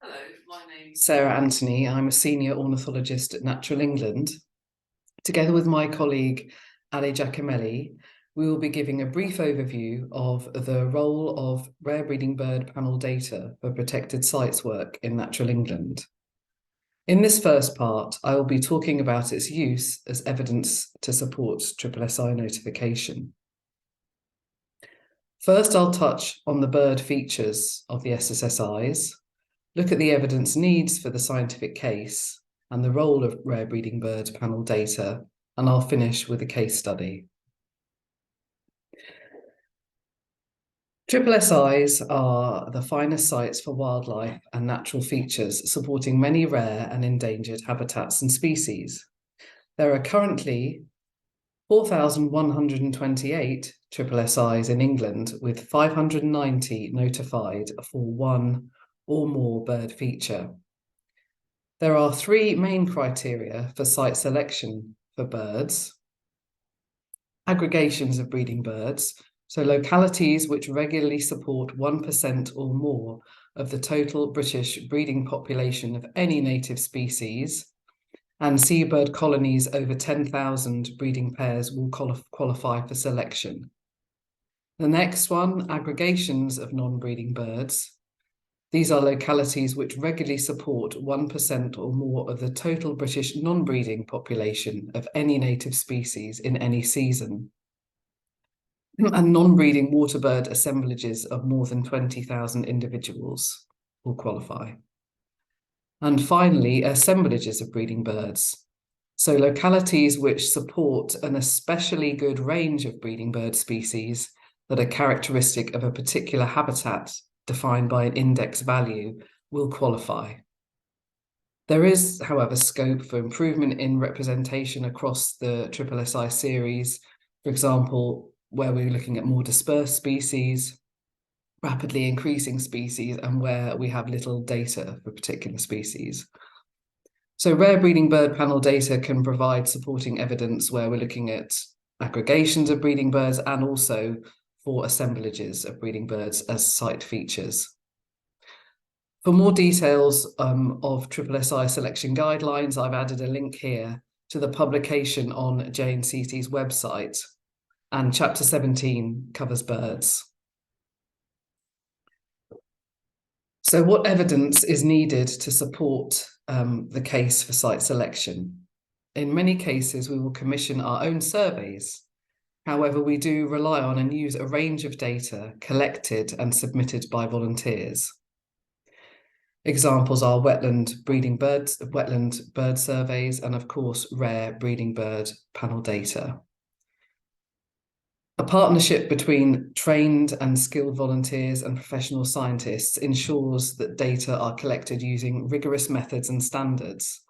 Hello, my name's Sarah Anthony. I'm a Senior Ornithologist at Natural England. Together with my colleague Ali Giacomelli, we will be giving a brief overview of the role of rare breeding bird panel data for protected sites work in Natural England. In this first part, I will be talking about its use as evidence to support SSSI notification. First, I'll touch on the bird features of the SSSIs, look at the evidence needs for the scientific case and the role of rare breeding bird panel data, and I'll finish with a case study. SSSIs are the finest sites for wildlife and natural features supporting many rare and endangered habitats and species. There are currently 4,128 SSSIs in England, with 590 notified for one or more bird feature. There are three main criteria for site selection for birds: aggregations of breeding birds, so localities which regularly support 1% or more of the total British breeding population of any native species, and seabird colonies over 10,000 breeding pairs will qualify for selection. The next one, aggregations of non-breeding birds. These are localities which regularly support 1% or more of the total British non-breeding population of any native species in any season. And non-breeding waterbird assemblages of more than 20,000 individuals will qualify. And finally, assemblages of breeding birds. So localities which support an especially good range of breeding bird species that are characteristic of a particular habitat defined by an index value will qualify. There is, however, scope for improvement in representation across the SSSI series, for example, where we're looking at more dispersed species, rapidly increasing species, and where we have little data for particular species. So rare breeding bird panel data can provide supporting evidence where we're looking at aggregations of breeding birds and also for assemblages of breeding birds as site features. For more details of SSSI selection guidelines, I've added a link here to the publication on JNCT's website, and Chapter 17 covers birds. So what evidence is needed to support the case for site selection? In many cases, we will commission our own surveys. However, we do rely on and use a range of data collected and submitted by volunteers. Examples are wetland bird surveys, and of course, rare breeding bird panel data. A partnership between trained and skilled volunteers and professional scientists ensures that data are collected using rigorous methods and standards.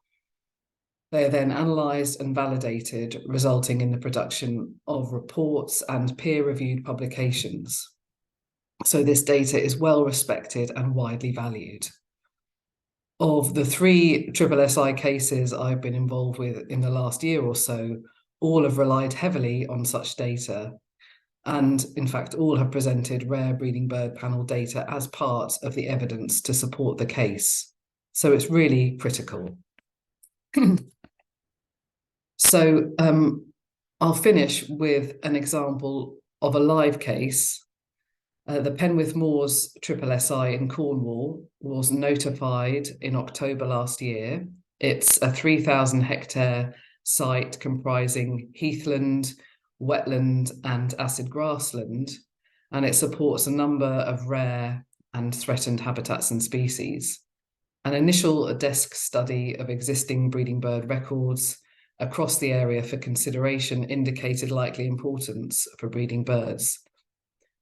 They are then analysed and validated, resulting in the production of reports and peer-reviewed publications. So this data is well respected and widely valued. Of the 3 SSSI cases I've been involved with in the last year or so, all have relied heavily on such data, and in fact all have presented rare breeding bird panel data as part of the evidence to support the case. So it's really critical. So I'll finish with an example of a live case. The Penwith Moors SSSI in Cornwall was notified in October last year. It's a 3,000 hectare site comprising heathland, wetland and acid grassland, and it supports a number of rare and threatened habitats and species. An initial desk study of existing breeding bird records across the area for consideration indicated likely importance for breeding birds.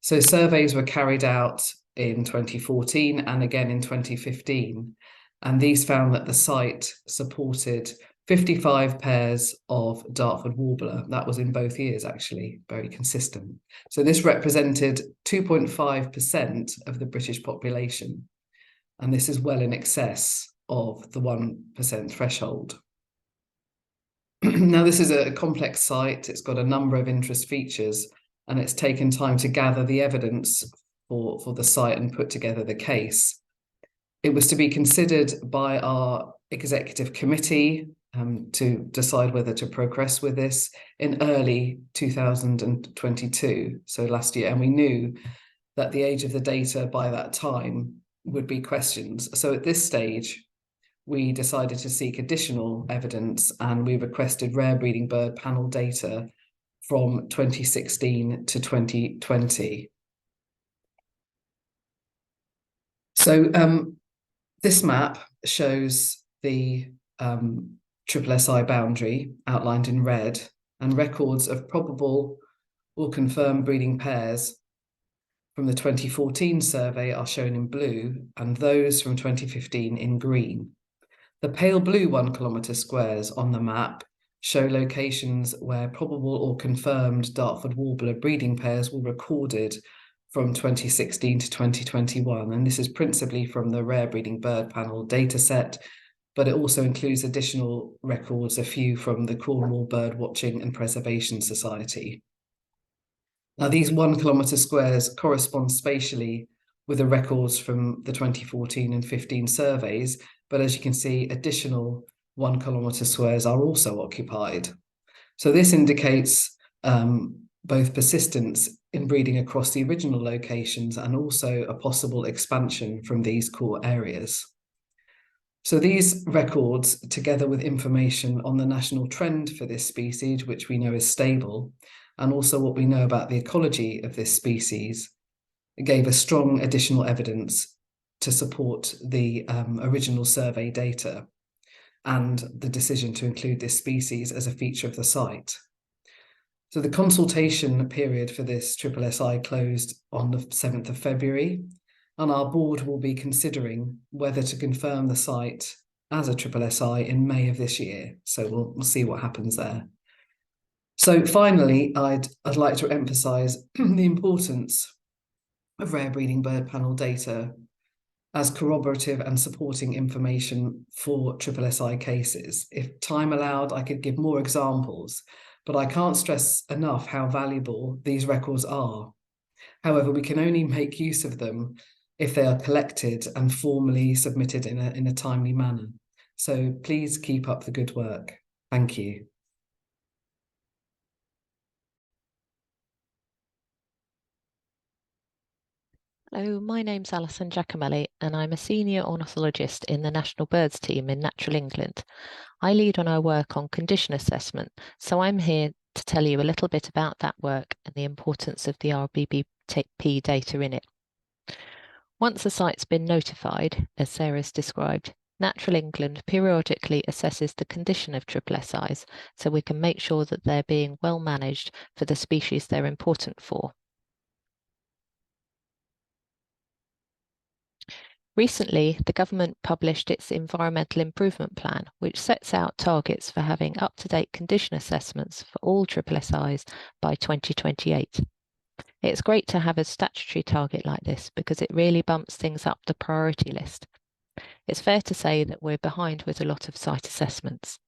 So surveys were carried out in 2014 and again in 2015, and these found that the site supported 55 pairs of Dartford warbler. That was in both years, actually, very consistent. So this represented 2.5% of the British population, and this is well in excess of the 1% threshold. Now, this is a complex site. It's got a number of interest features, and it's taken time to gather the evidence for the site and put together the case. It was to be considered by our executive committee to decide whether to progress with this in early 2022, so last year, and we knew that the age of the data by that time would be questions. So at this stage, we decided to seek additional evidence, and we requested rare breeding bird panel data from 2016 to 2020. So this map shows the SSSI boundary outlined in red, and records of probable or confirmed breeding pairs from the 2014 survey are shown in blue, and those from 2015 in green. The pale blue 1 kilometre squares on the map show locations where probable or confirmed Dartford warbler breeding pairs were recorded from 2016 to 2021, and this is principally from the rare breeding bird panel dataset, but it also includes additional records, a few from the Cornwall Bird Watching and Preservation Society. Now, these 1 kilometre squares correspond spatially with the records from the 2014 and 15 surveys, but as you can see, additional 1 kilometre squares are also occupied. So this indicates both persistence in breeding across the original locations and also a possible expansion from these core areas. So these records, together with information on the national trend for this species, which we know is stable, and also what we know about the ecology of this species, gave us strong additional evidence to support the original survey data and the decision to include this species as a feature of the site. So the consultation period for this SSSI closed on the 7th of February, and our board will be considering whether to confirm the site as a SSSI in May of this year. So we'll see what happens there. So finally, I'd like to emphasise the importance of rare breeding bird panel data as corroborative and supporting information for SSSI cases. If time allowed, I could give more examples, but I can't stress enough how valuable these records are. However, we can only make use of them if they are collected and formally submitted in a timely manner. So please keep up the good work. Thank you. Hello, my name's Alison Giacomelli, and I'm a Senior Ornithologist in the National Birds team in Natural England. I lead on our work on condition assessment, so I'm here to tell you a little bit about that work and the importance of the RBBP data in it. Once a site's been notified, as Sarah's described, Natural England periodically assesses the condition of SSSIs so we can make sure that they're being well managed for the species they're important for. Recently, the government published its Environmental Improvement Plan, which sets out targets for having up-to-date condition assessments for all SSSIs by 2028. It's great to have a statutory target like this because it really bumps things up the priority list. It's fair to say that we're behind with a lot of site assessments.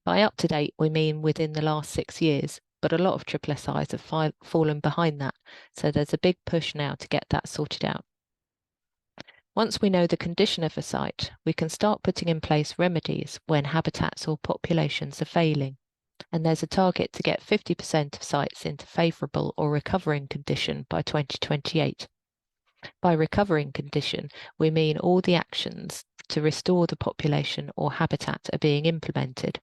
By up-to-date, we mean within the last 6 years, but a lot of SSSIs have fallen behind that, so there's a big push now to get that sorted out. Once we know the condition of a site, we can start putting in place remedies when habitats or populations are failing. And there's a target to get 50% of sites into favourable or recovering condition by 2028. By recovering condition, we mean all the actions to restore the population or habitat are being implemented.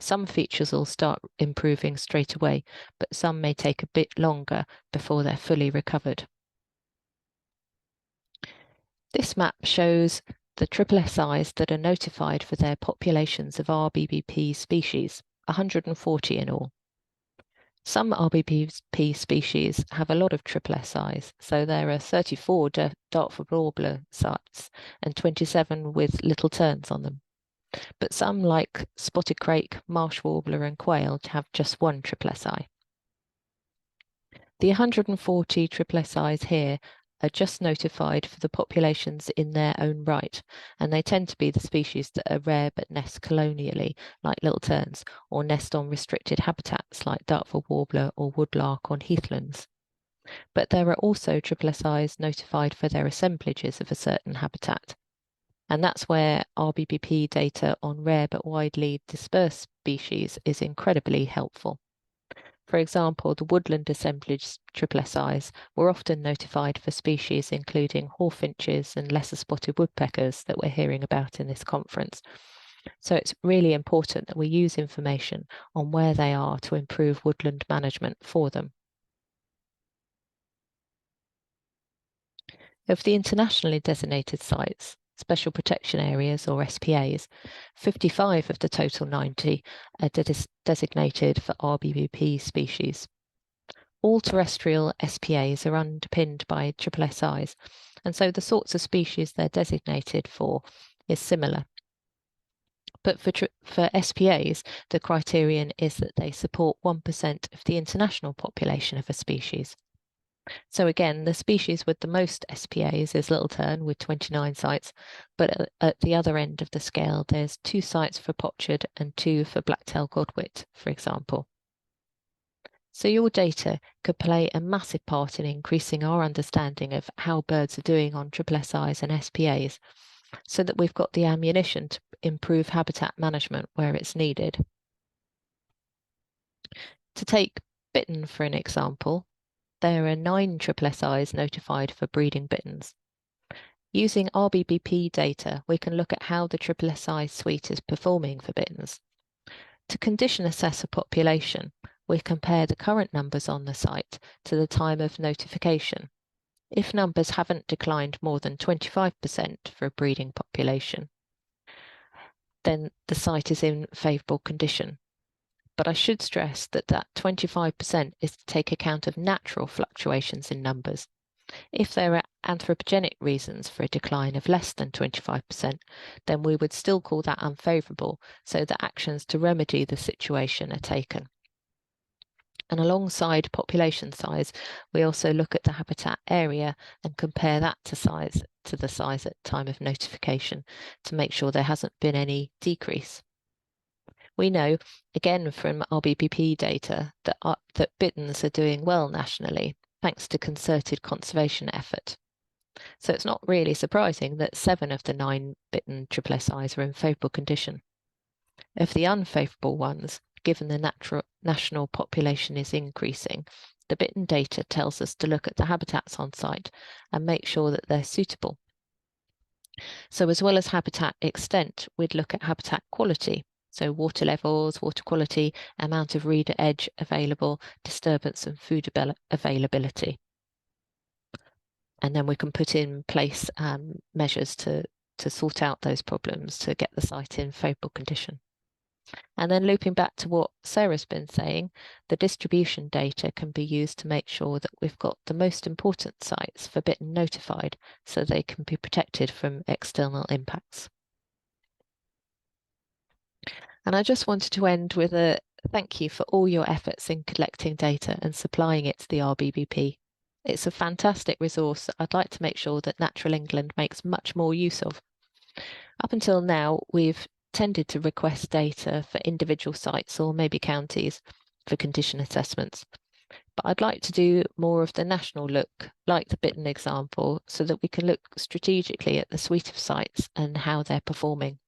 Some features will start improving straight away, but some may take a bit longer before they're fully recovered. This map shows the SSSIs that are notified for their populations of RBBP species, 140 in all. Some RBBP species have a lot of SSSIs, so there are 34 Dartford warbler sites and 27 with little terns on them. But some, like spotted crake, marsh warbler and quail, have just one SSSI. The 140 SSSIs here are just notified for the populations in their own right, and they tend to be the species that are rare but nest colonially, like little terns, or nest on restricted habitats like Dartford warbler or woodlark on heathlands. But there are also SSSIs notified for their assemblages of a certain habitat, And that's where RBBP data on rare but widely dispersed species is incredibly helpful. For example, the woodland assemblage SSSIs were often notified for species including hawfinches and lesser spotted woodpeckers that we're hearing about in this conference. So it's really important that we use information on where they are to improve woodland management for them. Of the internationally designated sites, Special Protection Areas or SPAs, 55 of the total 90 are designated for RBBP species. All terrestrial SPAs are underpinned by SSSIs, and so the sorts of species they're designated for is similar. But for SPAs, the criterion is that they support 1% of the international population of a species. So again, the species with the most SPAs is Little Tern with 29 sites, but at the other end of the scale, there's 2 sites for pochard and 2 for black-tailed godwit, for example. So your data could play a massive part in increasing our understanding of how birds are doing on SSSIs and SPAs, so that we've got the ammunition to improve habitat management where it's needed. To take bittern for an example, there are 9 SSSIs notified for breeding bitterns. Using RBBP data, we can look at how the SSSI suite is performing for bitterns. To condition assess a population, we compare the current numbers on the site to the time of notification. If numbers haven't declined more than 25% for a breeding population, then the site is in favourable condition. But I should stress that that 25% is to take account of natural fluctuations in numbers. If there are anthropogenic reasons for a decline of less than 25%, then we would still call that unfavourable, so that actions to remedy the situation are taken. And alongside population size, we also look at the habitat area and compare that to the size at time of notification to make sure there hasn't been any decrease. We know, again from RBBP data, that bitterns are doing well nationally, thanks to concerted conservation effort. So it's not really surprising that 7 of the 9 bittern SSSIs are in favourable condition. Of the unfavourable ones, given the national population is increasing, the bittern data tells us to look at the habitats on site and make sure that they're suitable. So as well as habitat extent, we'd look at habitat quality. So water levels, water quality, amount of reader edge available, disturbance and food availability. And then we can put in place measures to sort out those problems to get the site in favourable condition. And then looping back to what Sarah's been saying, the distribution data can be used to make sure that we've got the most important sites for bittern notified so they can be protected from external impacts. And I just wanted to end with a thank you for all your efforts in collecting data and supplying it to the RBBP. It's a fantastic resource that I'd like to make sure that Natural England makes much more use of. Up until now, we've tended to request data for individual sites or maybe counties for condition assessments. But I'd like to do more of the national look, like the bittern example, so that we can look strategically at the suite of sites and how they're performing.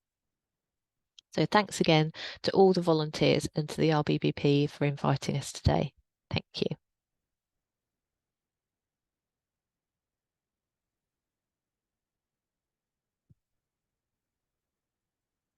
So thanks again to all the volunteers and to the RBBP for inviting us today. Thank you.